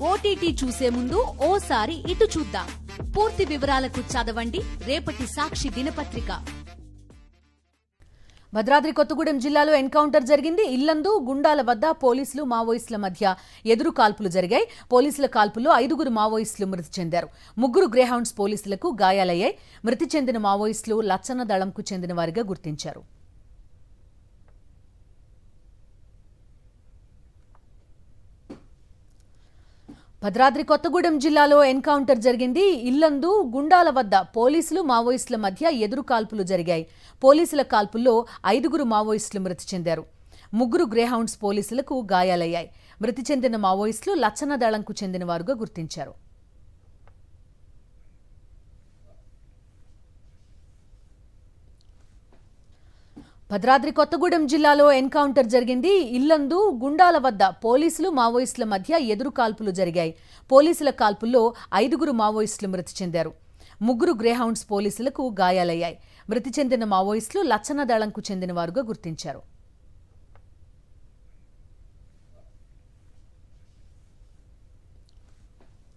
OTT చూసే ముందు ఓసారి ఇటు చూద్దాం. పూర్తి వివరాలకు చదవండి రేపటి సాక్షి దినపత్రిక. భద్రాద్రి కొత్తగూడెం జిల్లాలో ఎన్కౌంటర్ జరిగింది. ఇల్లందు గుండాల వద్ద పోలీసులు మావోయిస్టుల మధ్య ఎదురు కాల్పులు జరిగాయి. పోలీసుల కాల్పుల్లో 5 మావోయిస్టులు మృతి చెందారు. 3 గ్రేహౌండ్స్ పోలీసులకు గాయాలయ్యాయి. మృతి చెందిన మావోయిస్టులు లచ్చన్న దళంకు చెందిన వారిగా గుర్తించారు. భద్రాద్రి కొత్తగూడెం జిల్లాలో ఎన్కౌంటర్ జరిగింది. ఇల్లందు గుండాల వద్ద పోలీసులు మావోయిస్టుల మధ్య ఎదురు కాల్పులు జరిగాయి. పోలీసుల కాల్పుల్లో 5 మావోయిస్టులు మృతి చెందారు. 3 గ్రేహౌండ్స్ పోలీసులకు గాయాలయ్యాయి. మృతి చెందిన మావోయిస్టులు లచ్చన్న దళంకు చెందిన వారుగా గుర్తించారు. భద్రాద్రి కొత్తగూడెం జిల్లాలో ఎన్కౌంటర్ జరిగింది. ఇల్లందు గుండాల వద్ద పోలీసులు మావోయిస్టుల మధ్య ఎదురు కాల్పులు జరిగాయి. పోలీసుల కాల్పుల్లో 5 మావోయిస్టులు మృతి చెందారు. 3 గ్రేహౌండ్స్ పోలీసులకు గాయాలయ్యాయి. మృతి చెందిన మావోయిస్టులు లచ్చన్న దళంకు చెందిన వారుగా గుర్తించారు.